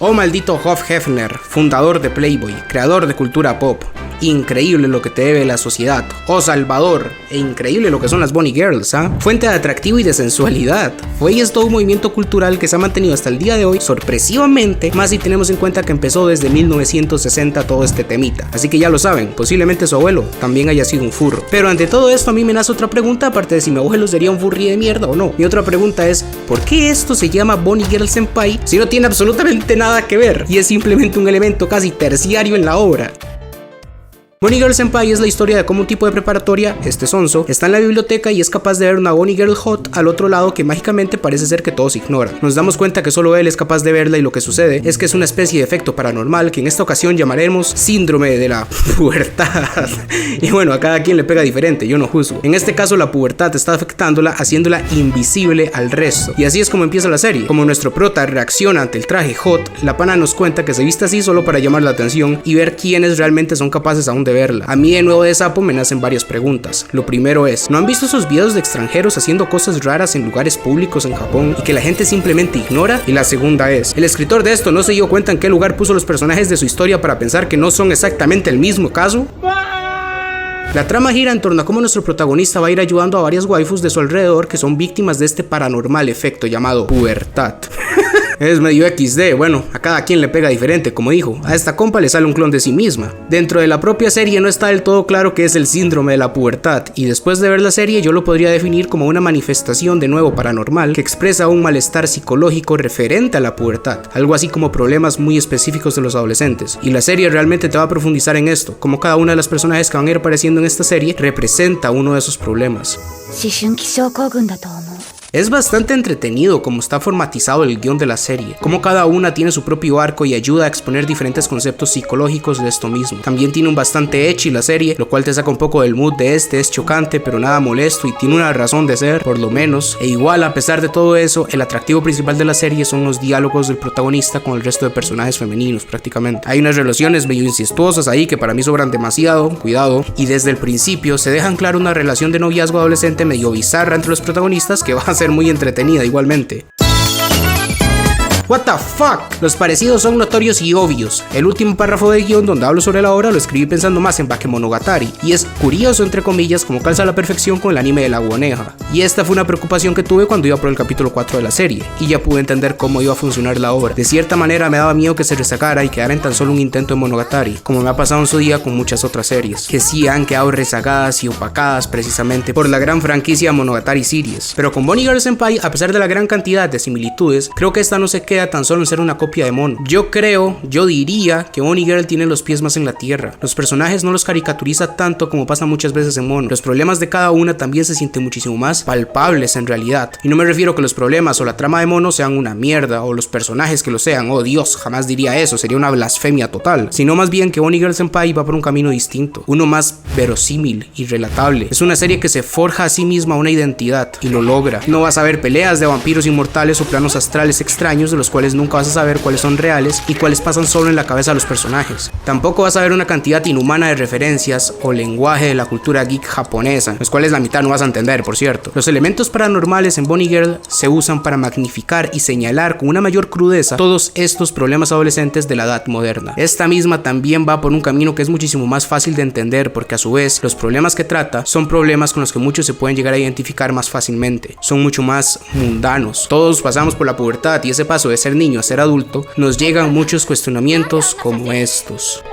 Oh maldito Hugh Hefner, fundador de Playboy, creador de cultura pop. Increíble lo que te debe la sociedad, oh salvador, e increíble lo que son las Bunny Girls, fuente de atractivo y de sensualidad. Fue y es todo un movimiento cultural que se ha mantenido hasta el día de hoy, sorpresivamente, más si tenemos en cuenta que empezó desde 1960 todo este temita. Así que ya lo saben, posiblemente su abuelo también haya sido un furro. Pero ante todo esto a mí me nace otra pregunta, aparte de si mi abuelo sería un furry de mierda o no. Mi otra pregunta es, ¿por qué esto se llama Bunny Girl Senpai si no tiene absolutamente nada que ver y es simplemente un elemento casi terciario en la obra? Bunny Girl Senpai es la historia de cómo un tipo de preparatoria, este sonso, está en la biblioteca y es capaz de ver una Bunny Girl hot al otro lado que mágicamente parece ser que todos ignoran. Nos damos cuenta que solo él es capaz de verla y lo que sucede es que es una especie de efecto paranormal que en esta ocasión llamaremos síndrome de la pubertad. Y bueno, a cada quien le pega diferente, yo no juzgo. En este caso la pubertad está afectándola, haciéndola invisible al resto. Y así es como empieza la serie. Como nuestro prota reacciona ante el traje hot, la pana nos cuenta que se viste así solo para llamar la atención y ver quiénes realmente son capaces aún de verla. A mí de nuevo de sapo me nacen varias preguntas. Lo primero es, ¿no han visto esos videos de extranjeros haciendo cosas raras en lugares públicos en Japón y que la gente simplemente ignora? Y la segunda es, ¿el escritor de esto no se dio cuenta en qué lugar puso los personajes de su historia para pensar que no son exactamente el mismo caso? La trama gira en torno a cómo nuestro protagonista va a ir ayudando a varias waifus de su alrededor que son víctimas de este paranormal efecto llamado pubertad. Es medio XD, bueno, a cada quien le pega diferente, como dijo, a esta compa le sale un clon de sí misma. Dentro de la propia serie no está del todo claro qué es el síndrome de la pubertad, y después de ver la serie yo lo podría definir como una manifestación de nuevo paranormal que expresa un malestar psicológico referente a la pubertad, algo así como problemas muy específicos de los adolescentes, y la serie realmente te va a profundizar en esto, como cada una de las personajes que van a ir apareciendo en esta serie representa uno de esos problemas. Es bastante entretenido como está formatizado el guión de la serie, como cada una tiene su propio arco y ayuda a exponer diferentes conceptos psicológicos de esto mismo. También tiene un bastante ecchi la serie, lo cual te saca un poco del mood de es chocante pero nada molesto y tiene una razón de ser, por lo menos. E igual a pesar de todo eso, el atractivo principal de la serie son los diálogos del protagonista con el resto de personajes femeninos prácticamente. Hay unas relaciones medio incestuosas ahí que para mí sobran demasiado, cuidado, y desde el principio se dejan claro una relación de noviazgo adolescente medio bizarra entre los protagonistas que va a ser muy entretenida igualmente. What the fuck? Los parecidos son notorios y obvios. El último párrafo del guión donde hablo sobre la obra lo escribí pensando más en Bakemonogatari, y es curioso entre comillas como calza a la perfección con el anime de la Guoneja. Y esta fue una preocupación que tuve cuando iba por el capítulo 4 de la serie, y ya pude entender cómo iba a funcionar la obra. De cierta manera me daba miedo que se rezacara y quedara en tan solo un intento de Monogatari, como me ha pasado en su día con muchas otras series, que sí han quedado rezagadas y opacadas precisamente por la gran franquicia Monogatari Series. Pero con Bunny Girl Senpai, a pesar de la gran cantidad de similitudes, creo que esta no se queda tan solo en ser una copia de mono. Yo diría que Bunny Girl tiene los pies más en la tierra. Los personajes no los caricaturiza tanto como pasa muchas veces en mono. Los problemas de cada una también se sienten muchísimo más palpables en realidad. Y no me refiero a que los problemas o la trama de mono sean una mierda o los personajes que lo sean. Oh Dios, jamás diría eso, sería una blasfemia total. Sino más bien que Bunny Girl Senpai va por un camino distinto, uno más verosímil y relatable. Es una serie que se forja a sí misma una identidad y lo logra. No vas a ver peleas de vampiros inmortales o planos astrales extraños de los cuales nunca vas a saber cuáles son reales y cuáles pasan solo en la cabeza de los personajes. Tampoco vas a ver una cantidad inhumana de referencias o lenguaje de la cultura geek japonesa, los cuales la mitad no vas a entender, por cierto. Los elementos paranormales en Bunny Girl se usan para magnificar y señalar con una mayor crudeza todos estos problemas adolescentes de la edad moderna. Esta misma también va por un camino que es muchísimo más fácil de entender, porque a su vez los problemas que trata son problemas con los que muchos se pueden llegar a identificar más fácilmente. Son mucho más mundanos. Todos pasamos por la pubertad y ese paso de ser niño a ser adulto nos llegan muchos cuestionamientos como estos.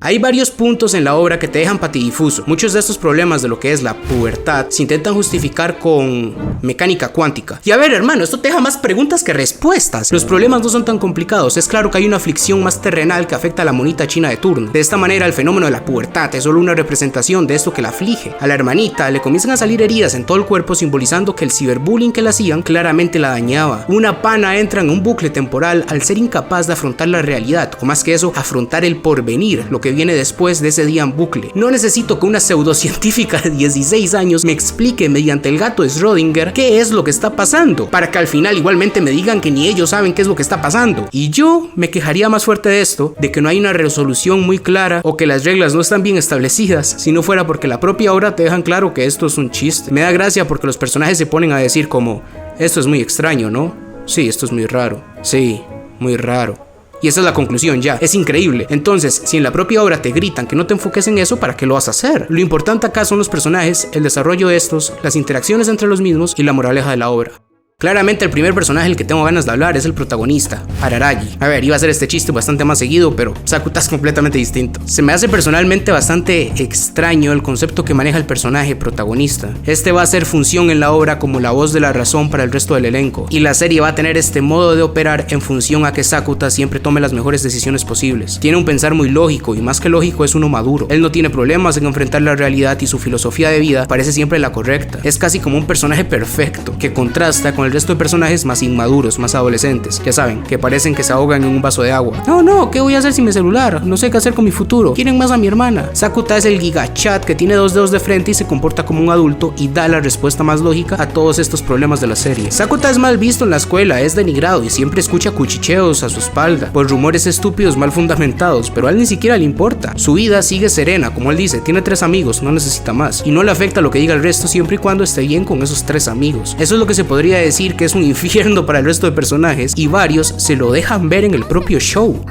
Hay varios puntos en la obra que te dejan patidifuso. Muchos de estos problemas de lo que es la pubertad se intentan justificar con mecánica cuántica. Y a ver, hermano, esto te deja más preguntas que respuestas. Los problemas no son tan complicados. Es claro que hay una aflicción más terrenal que afecta a la monita china de turno. De esta manera, el fenómeno de la pubertad es solo una representación de esto que la aflige. A la hermanita le comienzan a salir heridas en todo el cuerpo, simbolizando que el ciberbullying que le hacían claramente la dañaba. Una pana entra en un bucle temporal al ser incapaz de afrontar la realidad, o más que eso, afrontar el porvenir, lo que que viene después de ese día en bucle. No necesito que una pseudocientífica de 16 años me explique mediante el gato de Schrödinger qué es lo que está pasando, para que al final igualmente me digan que ni ellos saben qué es lo que está pasando. Y yo me quejaría más fuerte de esto, de que no hay una resolución muy clara o que las reglas no están bien establecidas, si no fuera porque la propia obra te dejan claro que esto es un chiste. Me da gracia porque los personajes se ponen a decir como, esto es muy extraño, ¿no? Sí, esto es muy raro. Sí, muy raro. Y esa es la conclusión ya, es increíble. Entonces, si en la propia obra te gritan que no te enfoques en eso, ¿para qué lo vas a hacer? Lo importante acá son los personajes, el desarrollo de estos, las interacciones entre los mismos y la moraleja de la obra. Claramente el primer personaje del que tengo ganas de hablar es el protagonista, Araragi. A ver, iba a hacer este chiste bastante más seguido, pero Sakuta es completamente distinto. Se me hace personalmente bastante extraño el concepto que maneja el personaje protagonista. Este va a hacer función en la obra como la voz de la razón para el resto del elenco, y la serie va a tener este modo de operar en función a que Sakuta siempre tome las mejores decisiones posibles. Tiene un pensar muy lógico, y más que lógico es uno maduro. Él no tiene problemas en enfrentar la realidad y su filosofía de vida parece siempre la correcta. Es casi como un personaje perfecto, que contrasta con el resto de personajes más inmaduros, más adolescentes, ya saben, que parecen que se ahogan en un vaso de agua. No, ¿qué voy a hacer sin mi celular? No sé qué hacer con mi futuro. Quieren más a mi hermana. Sakuta es el gigachat que tiene 2 dedos de frente y se comporta como un adulto y da la respuesta más lógica a todos estos problemas de la serie. Sakuta es mal visto en la escuela, es denigrado y siempre escucha cuchicheos a su espalda por rumores estúpidos mal fundamentados, pero a él ni siquiera le importa. Su vida sigue serena, como él dice, tiene 3 amigos, no necesita más, y no le afecta lo que diga el resto siempre y cuando esté bien con esos 3 amigos. Eso es lo que se podría decir que es un infierno para el resto de personajes, y varios se lo dejan ver en el propio show.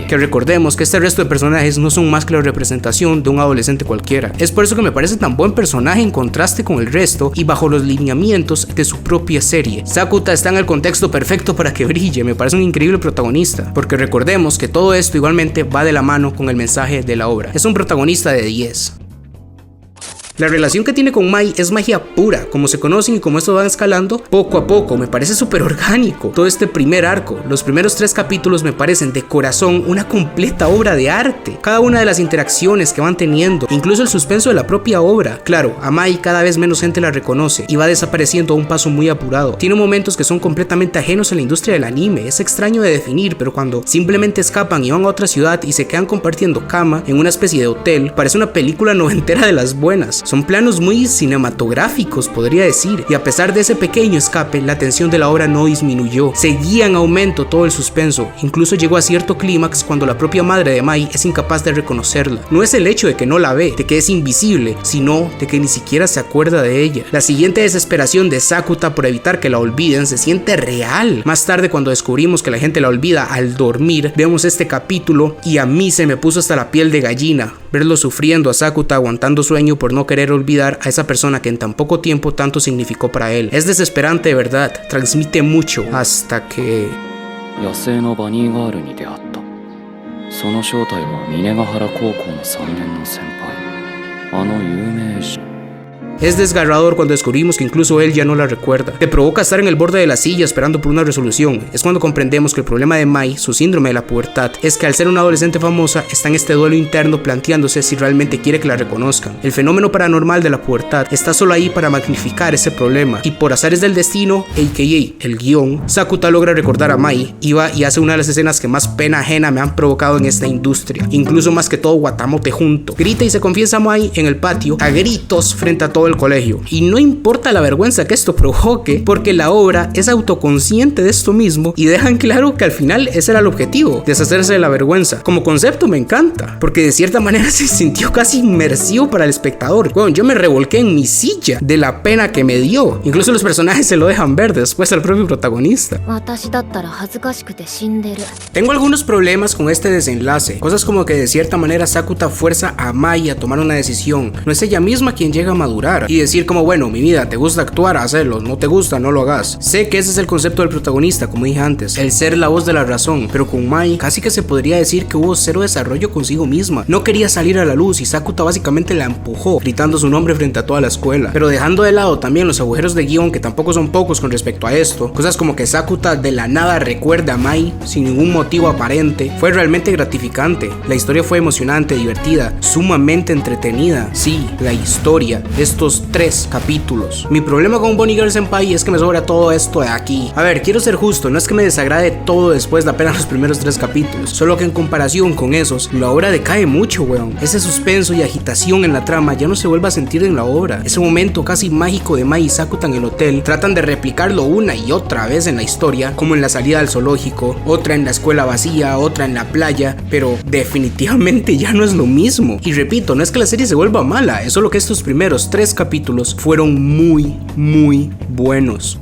Que recordemos que este resto de personajes no son más que la representación de un adolescente cualquiera. Es por eso que me parece tan buen personaje en contraste con el resto y bajo los lineamientos de su propia serie. Sakuta está en el contexto perfecto para que brille, me parece un increíble protagonista, porque recordemos que todo esto igualmente va de la mano con el mensaje de la obra. Es un protagonista de 10. La relación que tiene con Mai es magia pura, como se conocen y como esto va escalando poco a poco, me parece súper orgánico. Todo este primer arco, los primeros 3 capítulos me parecen de corazón una completa obra de arte. Cada una de las interacciones que van teniendo, incluso el suspenso de la propia obra. Claro, a Mai cada vez menos gente la reconoce y va desapareciendo a un paso muy apurado. Tiene momentos que son completamente ajenos a la industria del anime, es extraño de definir, pero cuando simplemente escapan y van a otra ciudad y se quedan compartiendo cama en una especie de hotel, parece una película noventera de las buenas. Son planos muy cinematográficos, podría decir, y a pesar de ese pequeño escape, la tensión de la obra no disminuyó. Seguía en aumento todo el suspenso, incluso llegó a cierto clímax cuando la propia madre de Mai es incapaz de reconocerla. No es el hecho de que no la ve, de que es invisible, sino de que ni siquiera se acuerda de ella. La siguiente desesperación de Sakuta por evitar que la olviden se siente real. Más tarde, cuando descubrimos que la gente la olvida al dormir, vemos este capítulo y a mí se me puso hasta la piel de gallina verlo sufriendo a Sakuta aguantando sueño por no querer olvidar a esa persona que en tan poco tiempo tanto significó para él. Es desesperante de verdad, transmite mucho hasta que... Es desgarrador cuando descubrimos que incluso él ya no la recuerda. Te provoca estar en el borde de la silla esperando por una resolución. Es cuando comprendemos que el problema de Mai, su síndrome de la pubertad, es que al ser una adolescente famosa está en este duelo interno planteándose si realmente quiere que la reconozcan. El fenómeno paranormal de la pubertad está solo ahí para magnificar ese problema, y por azares del destino, aka el guión, Sakuta logra recordar a Mai y va y hace una de las escenas que más pena ajena me han provocado en esta industria, incluso más que todo Watamote junto. Grita y se confiesa a Mai en el patio a gritos frente a todo el colegio, y no importa la vergüenza que esto provoque, porque la obra es autoconsciente de esto mismo y dejan claro que al final ese era el objetivo, deshacerse de la vergüenza. Como concepto me encanta, porque de cierta manera se sintió casi inmersivo para el espectador. Bueno, yo me revolqué en mi silla de la pena que me dio. Incluso los personajes se lo dejan ver después al propio protagonista. Tengo algunos problemas con este desenlace, cosas como que de cierta manera Sakuta fuerza a Mai a tomar una decisión. No es ella misma quien llega a madurar y decir como, bueno, mi vida, te gusta actuar, hazlo, no te gusta, no lo hagas. Sé que ese es el concepto del protagonista, como dije antes, el ser la voz de la razón, pero con Mai casi que se podría decir que hubo cero desarrollo consigo misma. No quería salir a la luz y Sakuta básicamente la empujó, gritando su nombre frente a toda la escuela. Pero dejando de lado también los agujeros de guión, que tampoco son pocos con respecto a esto, cosas como que Sakuta de la nada recuerda a Mai sin ningún motivo aparente, fue realmente gratificante. La historia fue emocionante, divertida, sumamente entretenida. Sí, la historia, estos estos 3 capítulos. Mi problema con Bunny Girl Senpai es que me sobra todo esto de aquí. A ver, quiero ser justo, no es que me desagrade todo después de apenas los primeros 3 capítulos, solo que en comparación con esos, la obra decae mucho, weón. Ese suspenso y agitación en la trama ya no se vuelve a sentir en la obra. Ese momento casi mágico de Mai y Sakuta en el hotel, tratan de replicarlo una y otra vez en la historia, como en la salida al zoológico, otra en la escuela vacía, otra en la playa, pero definitivamente ya no es lo mismo. Y repito, no es que la serie se vuelva mala, es solo que estos primeros 3 capítulos fueron muy buenos.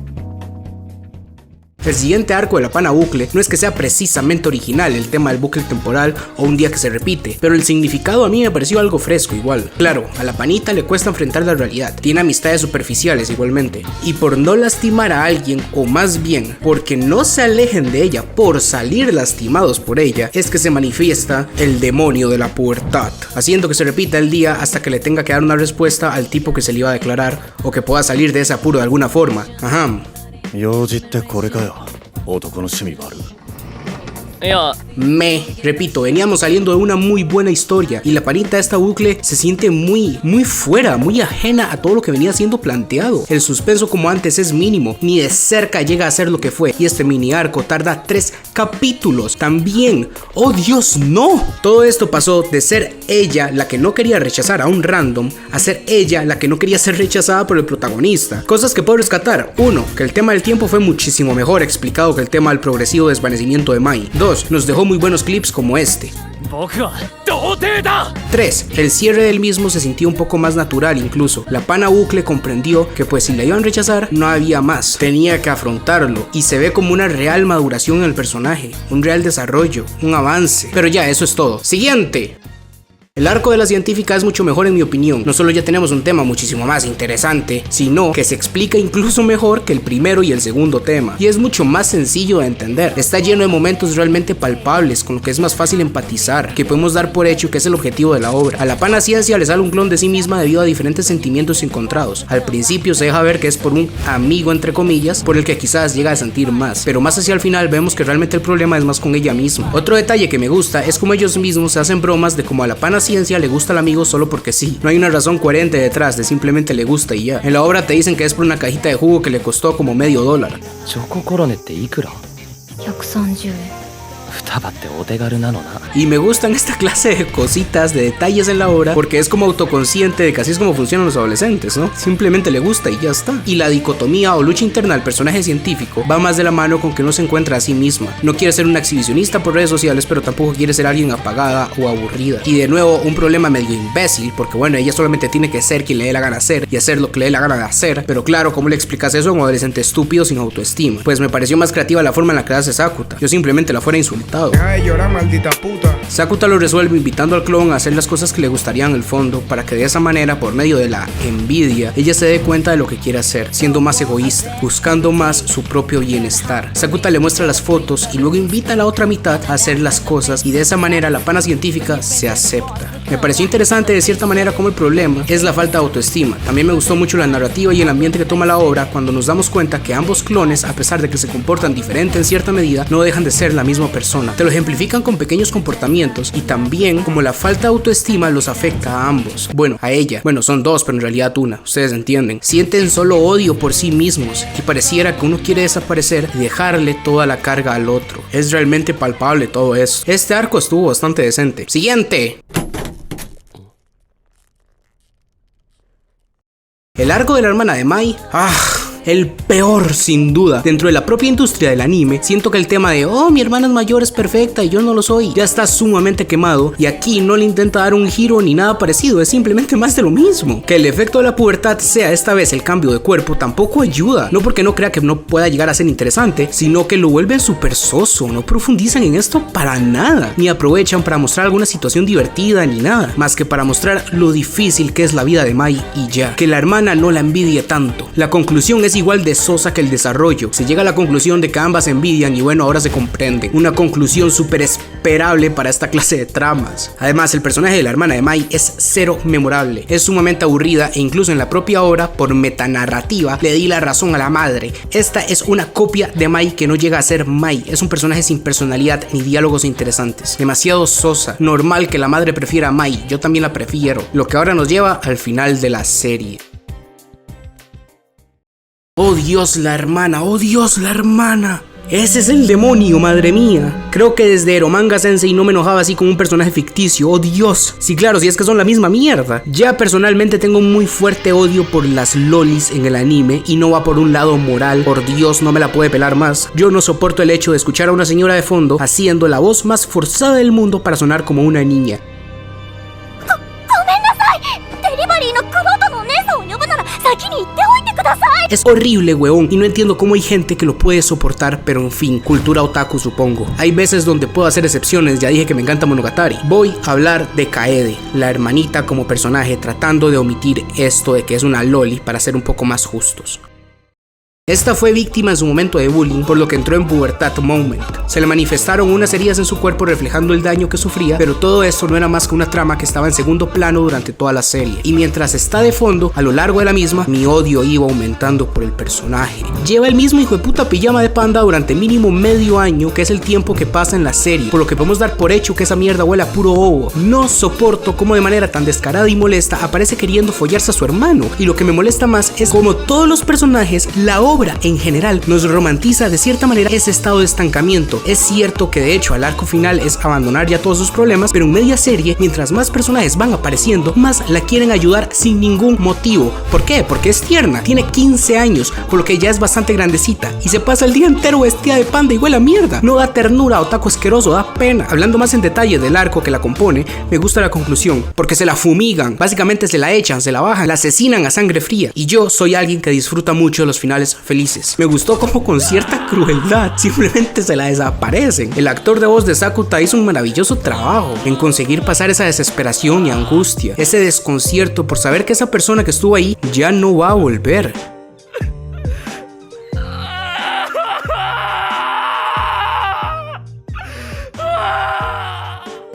El siguiente arco de la pana bucle no es que sea precisamente original el tema del bucle temporal o un día que se repite, pero el significado a mí me pareció algo fresco igual. Claro, a la panita le cuesta enfrentar la realidad, tiene amistades superficiales igualmente, y por no lastimar a alguien, o más bien porque no se alejen de ella por salir lastimados por ella, es que se manifiesta el demonio de la pubertad, haciendo que se repita el día hasta que le tenga que dar una respuesta al tipo que se le iba a declarar, o que pueda salir de ese apuro de alguna forma. Ajá. 用事ってこれかよ。男の趣味悪。Repito, veníamos saliendo de una muy buena historia y la panita de esta bucle se siente muy fuera, muy ajena a todo lo que venía siendo planteado. El suspenso como antes es mínimo, ni de cerca llega a ser lo que fue, y este mini arco tarda 3 capítulos también. ¡Oh Dios, no! Todo esto pasó de ser ella la que no quería rechazar a un random a ser ella la que no quería ser rechazada por el protagonista. Cosas que puedo rescatar: 1. Que el tema del tiempo fue muchísimo mejor explicado que el tema del progresivo desvanecimiento de Mai. 2. Nos dejó muy buenos clips como este. 3. El cierre del mismo se sintió un poco más natural incluso. La pana bucle comprendió que pues si la iban a rechazar no había más, tenía que afrontarlo, y se ve como una real maduración en el personaje, un real desarrollo, un avance. Pero ya, eso es todo. Siguiente. El arco de la científica es mucho mejor en mi opinión. No solo ya tenemos un tema muchísimo más interesante, sino que se explica incluso mejor que el primero y el segundo tema, y es mucho más sencillo de entender. Está lleno de momentos realmente palpables, con lo que es más fácil empatizar, que podemos dar por hecho que es el objetivo de la obra. A la pana ciencia le sale un clon de sí misma debido a diferentes sentimientos encontrados. Al principio se deja ver que es por un amigo entre comillas, por el que quizás llega a sentir más, pero más hacia el final vemos que realmente el problema es más con ella misma. Otro detalle que me gusta es como ellos mismos se hacen bromas de cómo a la pana ciencia le gusta al amigo solo porque sí. No hay una razón coherente detrás, de simplemente le gusta y ya. En la obra te dicen que es por una cajita de jugo que le costó como $10. チョココロネっていくら？ 130円。 双葉ってお手軽なのな。 Y me gustan esta clase de cositas, de detalles en la obra, porque es como autoconsciente de que así es como funcionan los adolescentes, ¿no? Simplemente le gusta y ya está. Y la dicotomía o lucha interna del personaje científico va más de la mano con que no se encuentra a sí misma. No quiere ser una exhibicionista por redes sociales, pero tampoco quiere ser alguien apagada o aburrida. Y de nuevo, un problema medio imbécil, porque bueno, ella solamente tiene que ser quien le dé la gana hacer y hacer lo que le dé la gana de hacer. Pero claro, ¿cómo le explicas eso a un adolescente estúpido sin autoestima? Pues me pareció más creativa la forma en la que hace Sakuta. Yo simplemente la fuera insultado. Deja de llorar, maldita puta. Sakuta lo resuelve invitando al clon a hacer las cosas que le gustarían en el fondo, para que de esa manera, por medio de la envidia, ella se dé cuenta de lo que quiere hacer, siendo más egoísta, buscando más su propio bienestar. Sakuta le muestra las fotos y luego invita a la otra mitad a hacer las cosas, y de esa manera la pana científica se acepta. Me pareció interesante de cierta manera como el problema es la falta de autoestima. También me gustó mucho la narrativa y el ambiente que toma la obra cuando nos damos cuenta que ambos clones, a pesar de que se comportan diferente en cierta medida, no dejan de ser la misma persona. Te lo ejemplifican con pequeños comportamientos y también como la falta de autoestima los afecta a ambos. Bueno, a ella. Bueno, son dos, pero en realidad una. Ustedes entienden. Sienten solo odio por sí mismos y pareciera que uno quiere desaparecer y dejarle toda la carga al otro. Es realmente palpable todo eso. Este arco estuvo bastante decente. Siguiente. El arco de la hermana de Mai. El peor sin duda. Dentro de la propia industria del anime, siento que el tema de oh, mi hermana es mayor, es perfecta y yo no lo soy, ya está sumamente quemado, y aquí no le intenta dar un giro ni nada parecido, es simplemente más de lo mismo. Que el efecto de la pubertad sea esta vez el cambio de cuerpo tampoco ayuda, no porque no crea que no pueda llegar a ser interesante, sino que lo vuelven súper soso. No profundizan en esto para nada, ni aprovechan para mostrar alguna situación divertida ni nada, más que para mostrar lo difícil que es la vida de Mai y ya. Que la hermana no la envidie tanto. La conclusión es igual de sosa que el desarrollo. Se llega a la conclusión de que ambas envidian y bueno, ahora se comprenden. Una conclusión súper esperable para esta clase de tramas. Además, el personaje de la hermana de Mai es cero memorable. Es sumamente aburrida e incluso en la propia obra, por metanarrativa, le di la razón a la madre. Esta es una copia de Mai que no llega a ser Mai. Es un personaje sin personalidad ni diálogos interesantes. Demasiado sosa. Normal que la madre prefiera a Mai. Yo también la prefiero. Lo que ahora nos lleva al final de la serie. Oh Dios, la hermana, oh Dios, la hermana. Ese es el demonio, madre mía. Creo que desde Eromanga Sensei no me enojaba así con un personaje ficticio. Oh Dios. Sí, claro, si es que son la misma mierda. Ya personalmente tengo un muy fuerte odio por las lolis en el anime y no va por un lado moral. Por Dios, no me la puede pelar más. Yo no soporto el hecho de escuchar a una señora de fondo haciendo la voz más forzada del mundo para sonar como una niña. Es horrible, weón, y no entiendo cómo hay gente que lo puede soportar, pero en fin, cultura otaku supongo. Hay veces donde puedo hacer excepciones, ya dije que me encanta Monogatari. Voy a hablar de Kaede, la hermanita como personaje, tratando de omitir esto de que es una loli para ser un poco más justos. Esta fue víctima en su momento de bullying, por lo que entró en pubertad moment. Se le manifestaron unas heridas en su cuerpo reflejando el daño que sufría, pero todo esto no era más que una trama que estaba en segundo plano durante toda la serie. Y mientras está de fondo, a lo largo de la misma, mi odio iba aumentando por el personaje. Lleva el mismo hijo de puta pijama de panda durante mínimo medio año, que es el tiempo que pasa en la serie, por lo que podemos dar por hecho que esa mierda huele a puro ovo. No soporto cómo de manera tan descarada y molesta aparece queriendo follarse a su hermano, y lo que me molesta más es cómo todos los personajes, la obra en general, nos romantiza de cierta manera ese estado de estancamiento. Es cierto que de hecho el arco final es abandonar ya todos sus problemas, pero en media serie, mientras más personajes van apareciendo, más la quieren ayudar sin ningún motivo. ¿Por qué? Porque es tierna, tiene 15 años, por lo que ya es bastante grandecita, y se pasa el día entero vestida de panda y huele a mierda. No da ternura, otaku asqueroso, da pena. Hablando más en detalle del arco que la compone, me gusta la conclusión, porque se la fumigan, básicamente se la echan, se la bajan, la asesinan a sangre fría, y yo soy alguien que disfruta mucho de los finales felices. Me gustó como con cierta crueldad simplemente se la desaparecen. El actor de voz de Sakuta hizo un maravilloso trabajo en conseguir pasar esa desesperación y angustia, ese desconcierto por saber que esa persona que estuvo ahí ya no va a volver.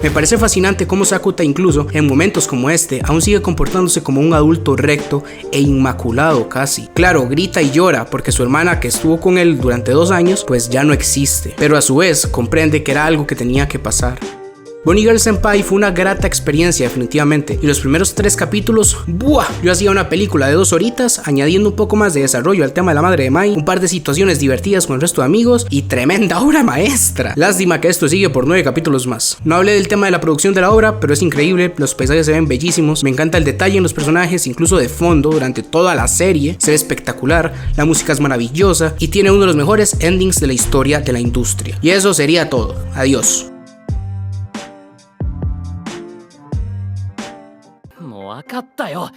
Me parece fascinante cómo Sakuta incluso en momentos como este aún sigue comportándose como un adulto recto e inmaculado casi. Claro, grita y llora porque su hermana que estuvo con él durante 2 años pues ya no existe, pero a su vez comprende que era algo que tenía que pasar. Bunny Girl Senpai fue una grata experiencia definitivamente, y los primeros 3 capítulos, ¡buah! Yo hacía una película de 2 horitas, añadiendo un poco más de desarrollo al tema de la madre de Mai, un par de situaciones divertidas con el resto de amigos, y tremenda obra maestra. Lástima que esto sigue por 9 capítulos más. No hablé del tema de la producción de la obra, pero es increíble, los paisajes se ven bellísimos, me encanta el detalle en los personajes, incluso de fondo, durante toda la serie, se ve espectacular, la música es maravillosa, y tiene uno de los mejores endings de la historia de la industria. Y eso sería todo. Adiós. 分かったよ。